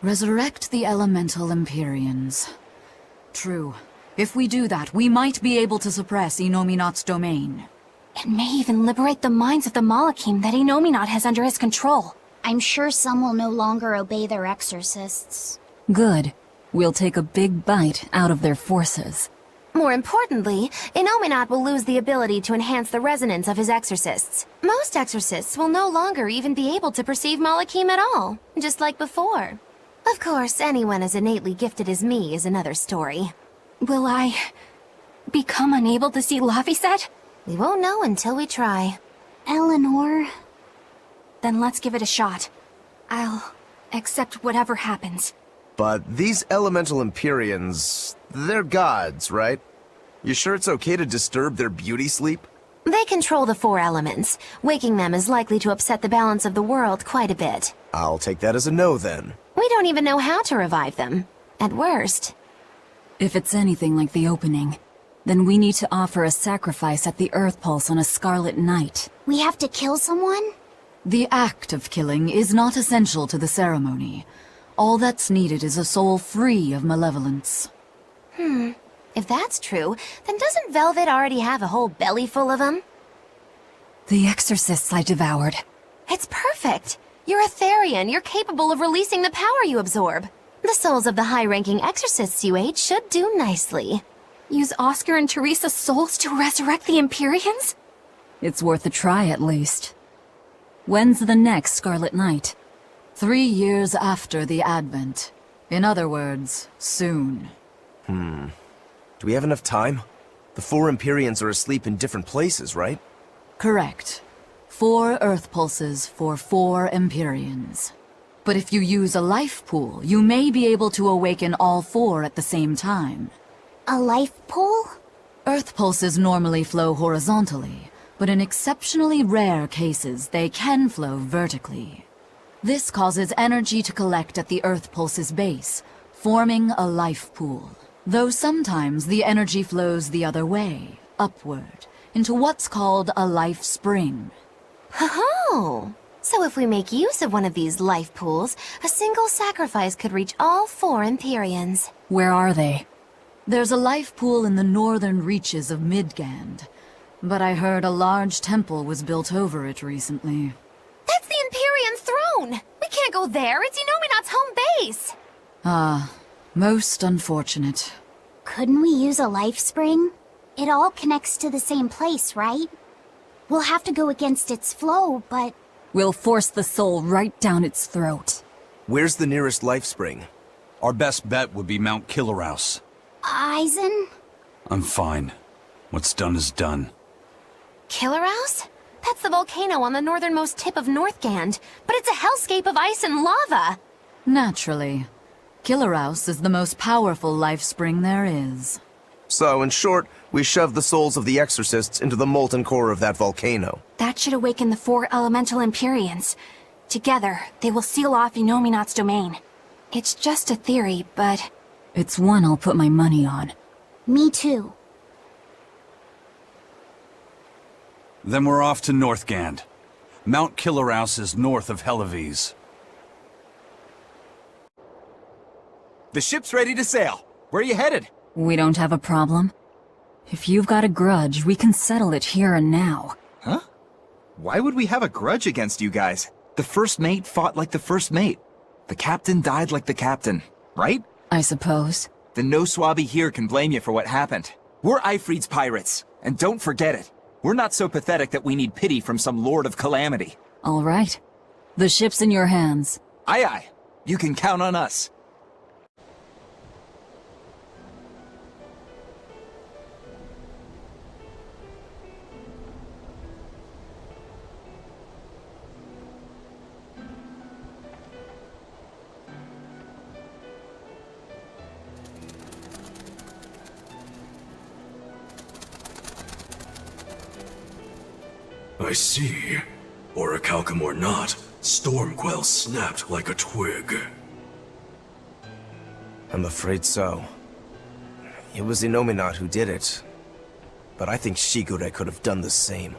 Resurrect the elemental Empyreans. True. If we do that, we might be able to suppress Inominat's domain. It may even liberate the minds of the Malachim that Inominat has under his control. I'm sure some will no longer obey their exorcists. Good. We'll take a big bite out of their forces. More importantly, Inominat will lose the ability to enhance the resonance of his exorcists. Most exorcists will no longer even be able to perceive Malachim at all, just like before. Of course, anyone as innately gifted as me is another story. Will I become unable to see Laphicet? We won't know until we try. Eleanor... Then let's give it a shot. I'll accept whatever happens. But these elemental Empyreans, they're gods, right? You sure it's okay to disturb their beauty sleep? They control the 4 elements. Waking them is likely to upset the balance of the world quite a bit. I'll take that as a no then. We don't even know how to revive them. At worst. If it's anything like the opening, then we need to offer a sacrifice at the Earth Pulse on a Scarlet Night. We have to kill someone? The act of killing is not essential to the ceremony. All that's needed is a soul free of malevolence. If that's true, then doesn't Velvet already have a whole belly full of them? The exorcists I devoured. It's perfect! You're a Therian. You're capable of releasing the power you absorb. The souls of the high-ranking exorcists you ate should do nicely. Use Oscar and Teresa's souls to resurrect the Empyreans? It's worth a try at least. When's the next Scarlet Night? 3 years after the Advent. In other words, soon. Do we have enough time? The 4 Empyreans are asleep in different places, right? Correct. 4 Earth Pulses for 4 Empyreans. But if you use a life pool, you may be able to awaken all 4 at the same time. A life pool? Earth Pulses normally flow horizontally, but in exceptionally rare cases, they can flow vertically. This causes energy to collect at the Earth Pulse's base, forming a life pool. Though sometimes the energy flows the other way, upward, into what's called a life spring. Oh! So if we make use of one of these life pools, a single sacrifice could reach all 4 Empyreans. Where are they? There's a life pool in the northern reaches of Midgand, but I heard a large temple was built over it recently. That's the Empyrean throne! We can't go there, it's Inominat's home base! Most unfortunate. Couldn't we use a life spring? It all connects to the same place, right? We'll have to go against its flow, but... We'll force the soul right down its throat. Where's the nearest life spring? Our best bet would be Mount Killerhouse. Eisen? I'm fine. What's done is done. Killerhouse? That's the volcano on the northernmost tip of Northgand, but it's a hellscape of ice and lava! Naturally. Killerhouse is the most powerful life spring there is. So, in short, we shove the souls of the exorcists into the molten core of that volcano. That should awaken the 4 elemental Empyreans. Together, they will seal off Inominat's domain. It's just a theory, but... It's one I'll put my money on. Me too. Then we're off to Northgand. Mount Killerhouse is north of Helives. The ship's ready to sail. Where are you headed? We don't have a problem. If you've got a grudge, we can settle it here and now. Huh? Why would we have a grudge against you guys? The first mate fought like the first mate. The captain died like the captain, right? I suppose. Then no swabby here can blame you for what happened. We're Ifrit's pirates, and don't forget it. We're not so pathetic that we need pity from some Lord of Calamity. All right. The ship's in your hands. Aye aye. You can count on us. I see. Orichalcum or not, Stormquell snapped like a twig. I'm afraid so. It was Inominat who did it. But I think Shigure could have done the same.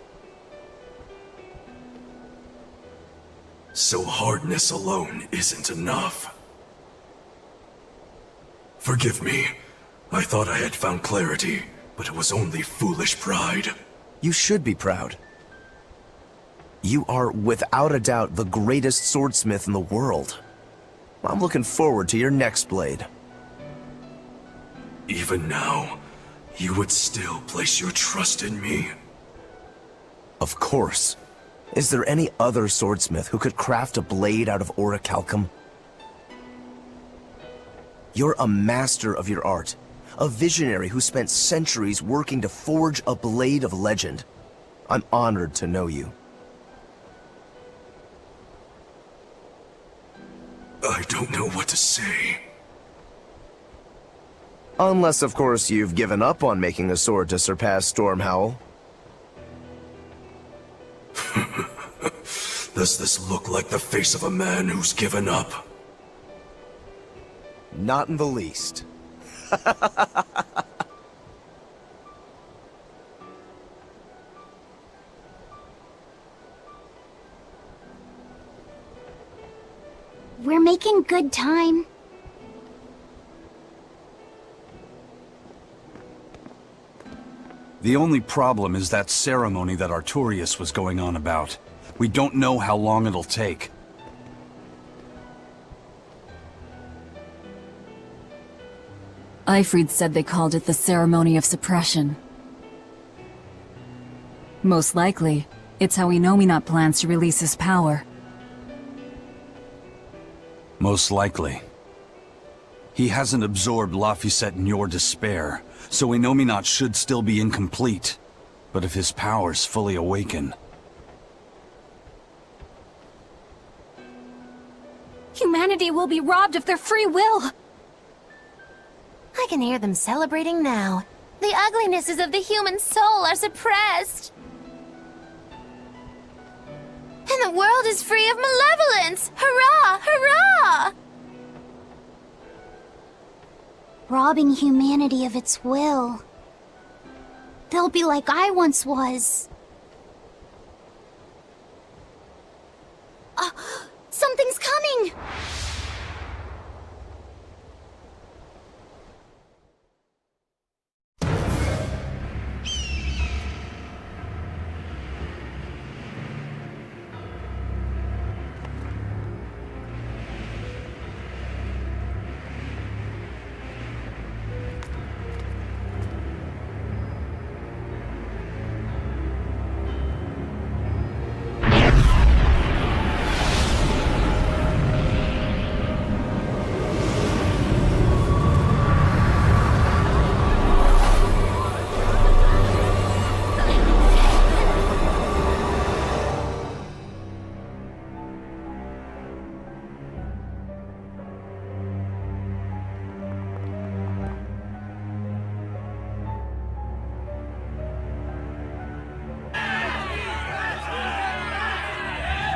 So hardness alone isn't enough. Forgive me. I thought I had found clarity, but it was only foolish pride. You should be proud. You are, without a doubt, the greatest swordsmith in the world. I'm looking forward to your next blade. Even now, you would still place your trust in me. Of course. Is there any other swordsmith who could craft a blade out of orichalcum? You're a master of your art. A visionary who spent centuries working to forge a blade of legend. I'm honored to know you. I don't know what to say. Unless, of course, you've given up on making a sword to surpass Stormhowl. Does this look like the face of a man who's given up? Not in the least. We're making good time. The only problem is that ceremony that Artorias was going on about. We don't know how long it'll take. Ifrid said they called it the Ceremony of Suppression. Most likely, it's how Inominat plans to release his power. Most likely. He hasn't absorbed Laphicet in your despair, so Inominat should still be incomplete. But if his powers fully awaken... Humanity will be robbed of their free will! I can hear them celebrating now. The uglinesses of the human soul are suppressed. And the world is free of malevolence! Hurrah! Hurrah! Robbing humanity of its will. They'll be like I once was. Something's coming!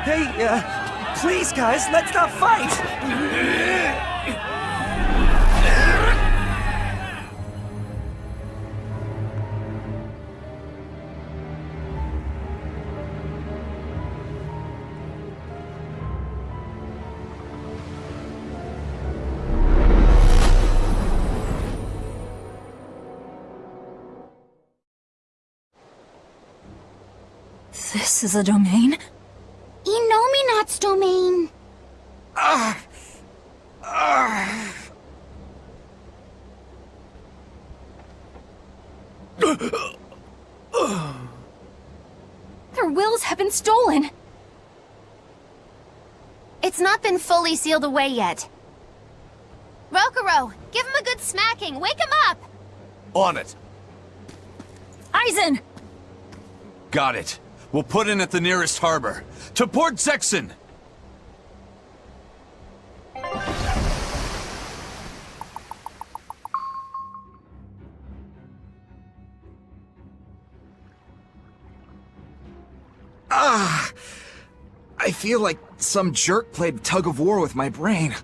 Hey, please guys, let's not fight! This is a domain? Inominat's domain. Their wills have been stolen! It's not been fully sealed away yet. Rokuro, give him a good smacking! Wake him up! On it! Aizen! Got it. We'll put in at the nearest harbor. To Port Zexen! I feel like some jerk played tug of war with my brain.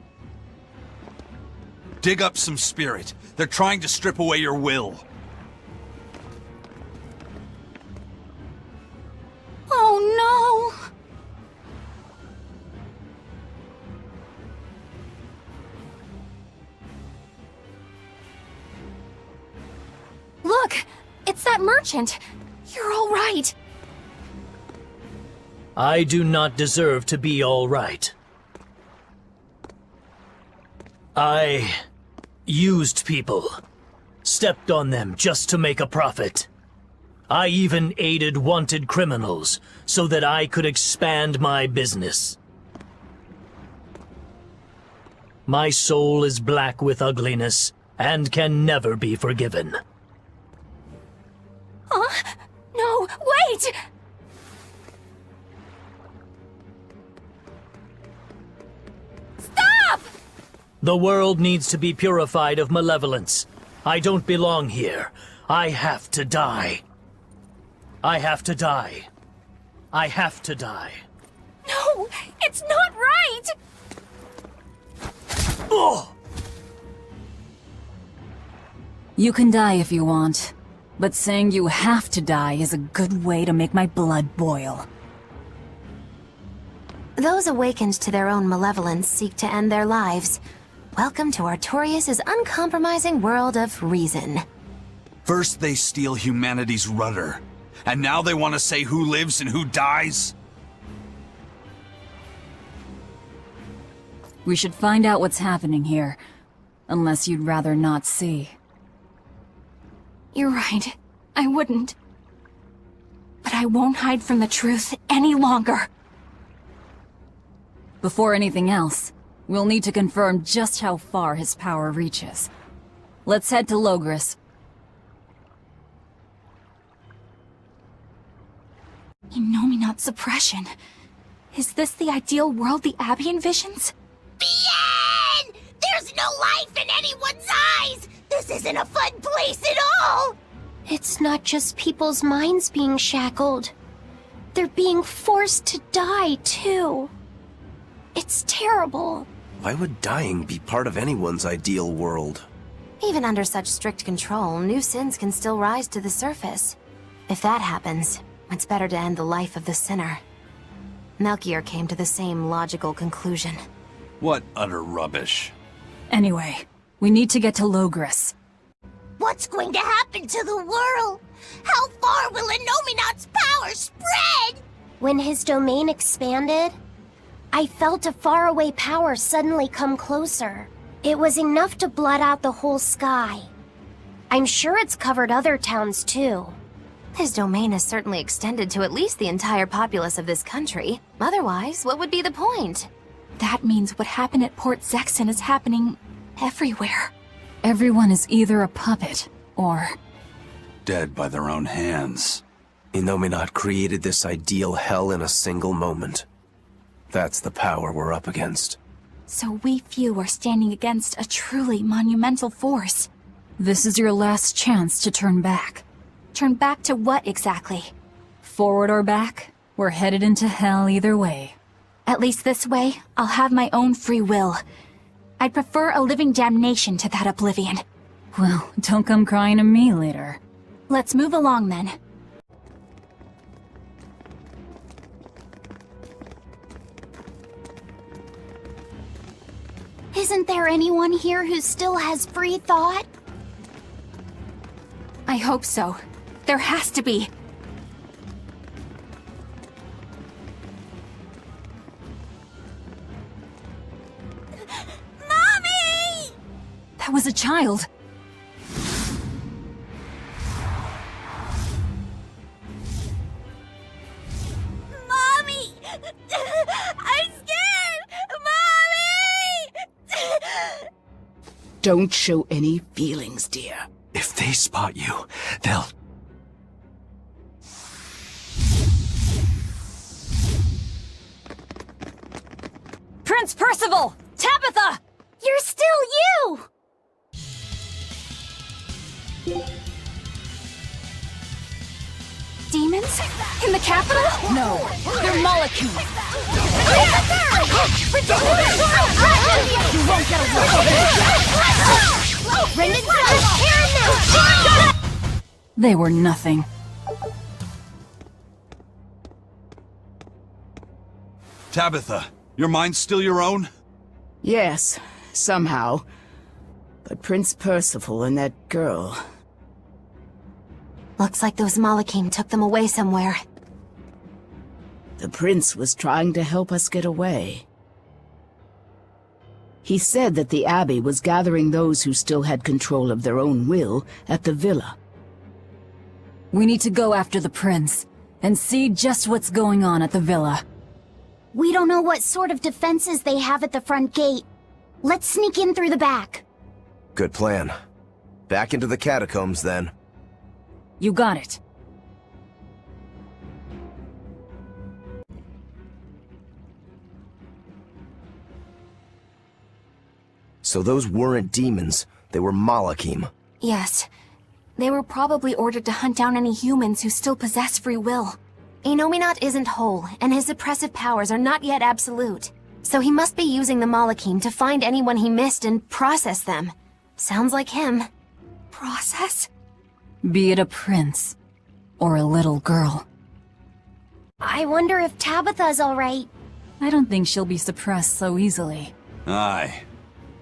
Dig up some spirit. They're trying to strip away your will. Oh no! Look! It's that merchant! You're all right! I do not deserve to be all right. I used people, stepped on them just to make a profit. I even aided wanted criminals so that I could expand my business. My soul is black with ugliness and can never be forgiven. Huh? No, wait! Stop! The world needs to be purified of malevolence. I don't belong here. I have to die. I have to die. I have to die. No, it's not right! Oh! You can die if you want, but saying you have to die is a good way to make my blood boil. Those awakened to their own malevolence seek to end their lives. Welcome to Artorias' uncompromising world of reason. First they steal humanity's rudder, and now they want to say who lives and who dies? We should find out what's happening here, unless you'd rather not see. You're right. I wouldn't. But I won't hide from the truth any longer. Before anything else, we'll need to confirm just how far his power reaches. Let's head to Logris. Innominate suppression. Is this the ideal world the Abbey envisions? Bien! There's no life in anyone's eyes! This isn't a fun place at all! It's not just people's minds being shackled. They're being forced to die, too. It's terrible. Why would dying be part of anyone's ideal world? Even under such strict control, new sins can still rise to the surface. If that happens, it's better to end the life of the sinner. Melchior came to the same logical conclusion. What utter rubbish. Anyway, we need to get to Logris. What's going to happen to the world? How far will Innominate's power spread? When his domain expanded, I felt a faraway power suddenly come closer. It was enough to blot out the whole sky. I'm sure it's covered other towns too. His domain is certainly extended to at least the entire populace of this country. Otherwise, what would be the point? That means what happened at Port Zexon is happening everywhere. Everyone is either a puppet, or... Dead by their own hands. Innominate created this ideal hell in a single moment. That's the power we're up against. So we few are standing against a truly monumental force. This is your last chance to turn back. Turn back to what exactly? Forward or back, we're headed into hell either way. At least this way, I'll have my own free will. I'd prefer a living damnation to that oblivion. Well, don't come crying to me later. Let's move along then. Isn't there anyone here who still has free thought? I hope so. There has to be. Mommy! That was a child. Mommy! I'm scared! Mommy! Don't show any feelings, dear. If they spot you, they'll... Prince Percival! Tabitha! You're still you! Demons? In the capital? No, they're molecules. You won't get away! They were nothing. Tabitha, your mind's still your own? Yes, somehow. But Prince Percival and that girl... Looks like those Malachim took them away somewhere. The prince was trying to help us get away. He said that the Abbey was gathering those who still had control of their own will at the villa. We need to go after the prince, and see just what's going on at the villa. We don't know what sort of defenses they have at the front gate. Let's sneak in through the back. Good plan. Back into the catacombs, then. You got it. So those weren't demons, they were Malachim. Yes. They were probably ordered to hunt down any humans who still possess free will. Inominat isn't whole, and his suppressive powers are not yet absolute. So he must be using the Malachim to find anyone he missed and process them. Sounds like him. Process? Be it a prince, or a little girl. I wonder if Tabitha's alright. I don't think she'll be suppressed so easily. Aye.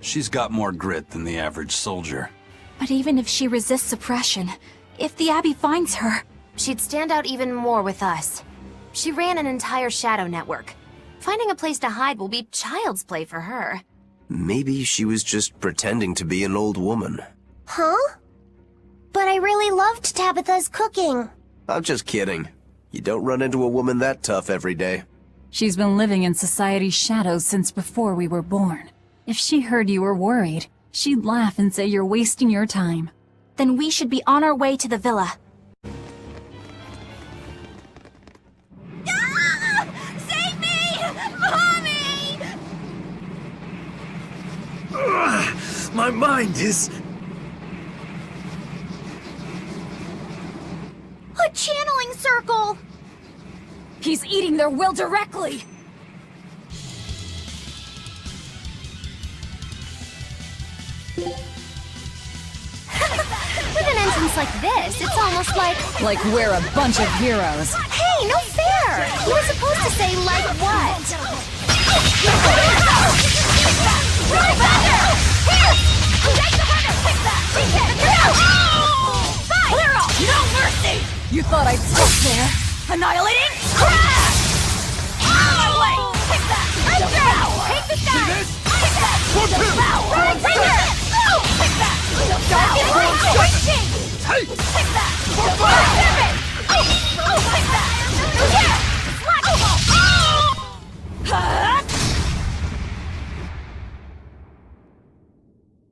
She's got more grit than the average soldier. But even if she resists suppression, if the Abbey finds her, she'd stand out even more with us. She ran an entire shadow network. Finding a place to hide will be child's play for her. Maybe she was just pretending to be an old woman. Huh? But I really loved Tabitha's cooking. I'm just kidding. You don't run into a woman that tough every day. She's been living in society's shadows since before we were born. If she heard you were worried, she'd laugh and say you're wasting your time. Then we should be on our way to the villa. Save me! Mommy! My mind is... A channeling circle! He's eating their will directly! With an entrance like this, it's almost like... Like we're a bunch of heroes. Hey, no fair! You were supposed to say, like what? No mercy! You thought I'd stop there? Annihilating? Crash! Take that! Take this guy! Take that! Take that!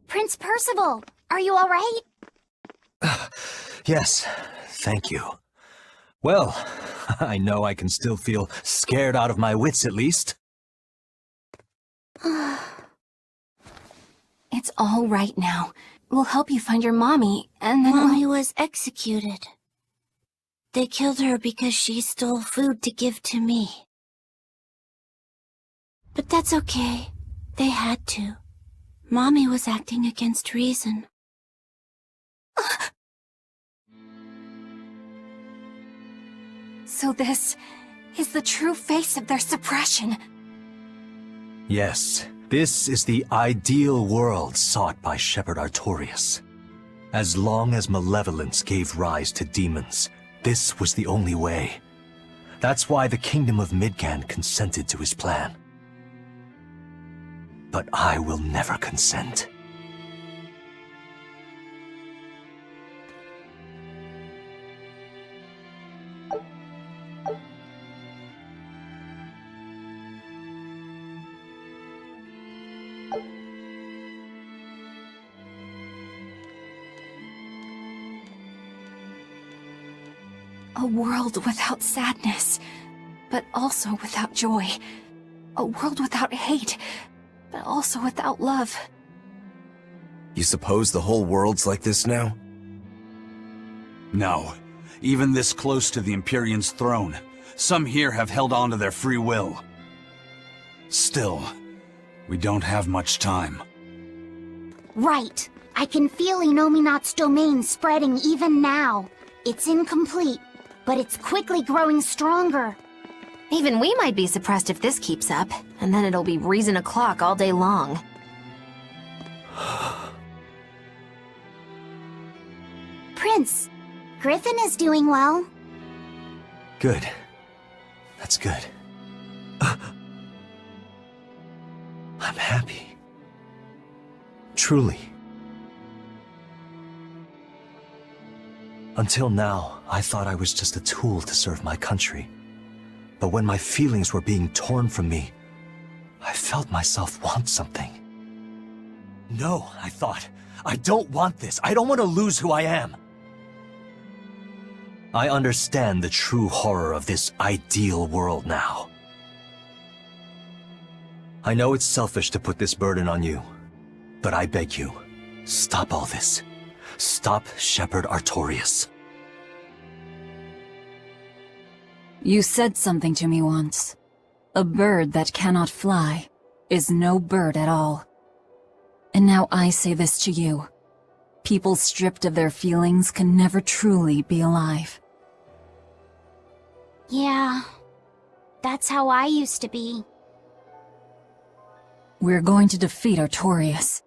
Prince Percival, are you all right? Yes, thank you. Well, I know I can still feel scared out of my wits at least. It's all right now. We'll help you find your mommy, and then Mommy was executed. They killed her because she stole food to give to me. But that's okay. They had to. Mommy was acting against reason. So this is the true face of their suppression. Yes, this is the ideal world sought by Shepherd Artorias. As long as malevolence gave rise to demons, this was the only way. That's why the Kingdom of Midgand consented to his plan. But I will never consent. A world without sadness, but also without joy. A world without hate, but also without love. You suppose the whole world's like this now? No. Even this close to the Empyrean's throne, some here have held on to their free will. Still, we don't have much time. Right. I can feel Inominat's domain spreading even now. It's incomplete, but it's quickly growing stronger. Even we might be suppressed if this keeps up, and then it'll be reason o'clock all day long. Prince, Griffin is doing well. Good. That's good. I'm happy. Truly. Until now, I thought I was just a tool to serve my country. But when my feelings were being torn from me, I felt myself want something. No, I thought. I don't want this. I don't want to lose who I am. I understand the true horror of this ideal world now. I know it's selfish to put this burden on you, but I beg you, stop all this. Stop Shepherd Artorias. You said something to me once. A bird that cannot fly is no bird at all. And now I say this to you. People stripped of their feelings can never truly be alive. Yeah, that's how I used to be. We're going to defeat Artorias.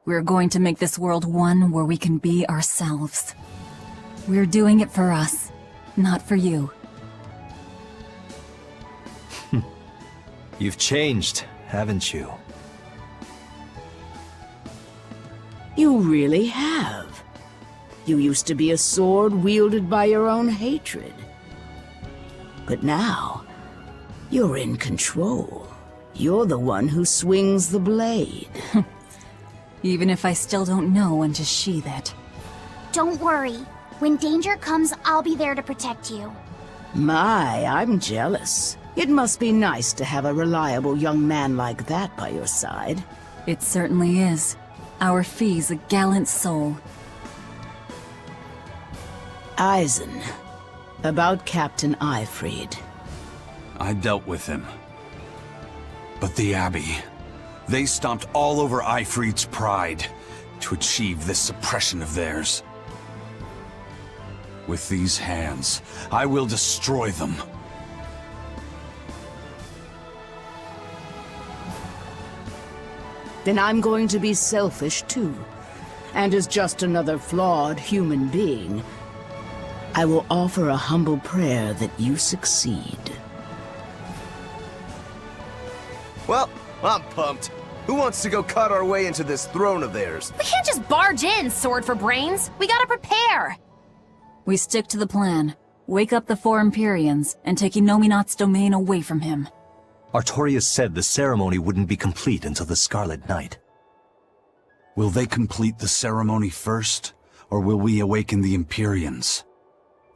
We're going to make this world one where we can be ourselves. We're doing it for us, not for you. You've changed, haven't you? You really have. You used to be a sword wielded by your own hatred. But now, you're in control. You're the one who swings the blade. Even if I still don't know when to sheathe it. Don't worry. When danger comes, I'll be there to protect you. My, I'm jealous. It must be nice to have a reliable young man like that by your side. It certainly is. Our Fee's a gallant soul. Eisen. About Captain Eifried. I dealt with him. But the Abbey, they stomped all over Eifried's pride to achieve this suppression of theirs. With these hands, I will destroy them. Then I'm going to be selfish too. And as just another flawed human being, I will offer a humble prayer that you succeed. Well, I'm pumped. Who wants to go cut our way into this throne of theirs? We can't just barge in, sword for brains. We gotta prepare. We stick to the plan. Wake up the four Empyreans and take Inominat's domain away from him. Artorias said the ceremony wouldn't be complete until the Scarlet Night. Will they complete the ceremony first, or will we awaken the Empyreans?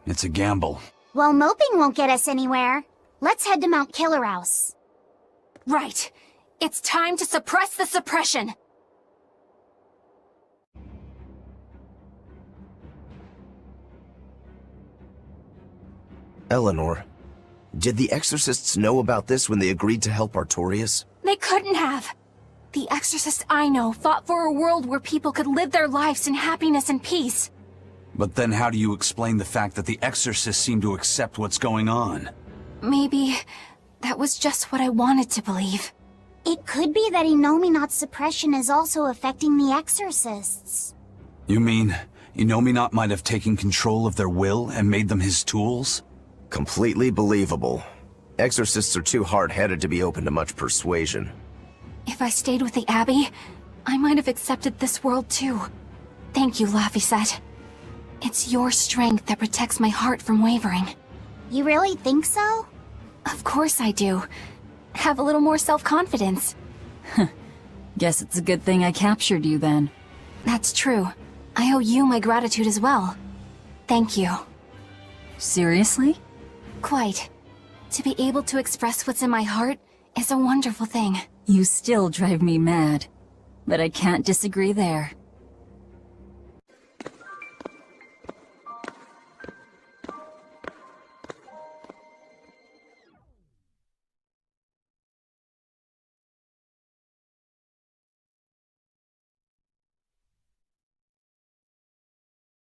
It's a gamble. Well, moping won't get us anywhere. Let's head to Mount Killerhouse. Right. It's time to suppress the suppression. Eleanor, did the Exorcists know about this when they agreed to help Artorias? They couldn't have. The exorcists I know fought for a world where people could live their lives in happiness and peace. But then how do you explain the fact that the Exorcists seem to accept what's going on? Maybe that was just what I wanted to believe. It could be that Inominat's suppression is also affecting the exorcists. You mean Inominat might have taken control of their will and made them his tools? Completely believable. Exorcists are too hard-headed to be open to much persuasion. If I stayed with the Abbey, I might have accepted this world too. Thank you, Laphicet. It's your strength that protects my heart from wavering. You really think so? Of course I do. Have a little more self-confidence. Guess it's a good thing I captured you then. That's true. I owe you my gratitude as well. Thank you. Seriously? Quite. To be able to express what's in my heart is a wonderful thing. You still drive me mad. But I can't disagree there.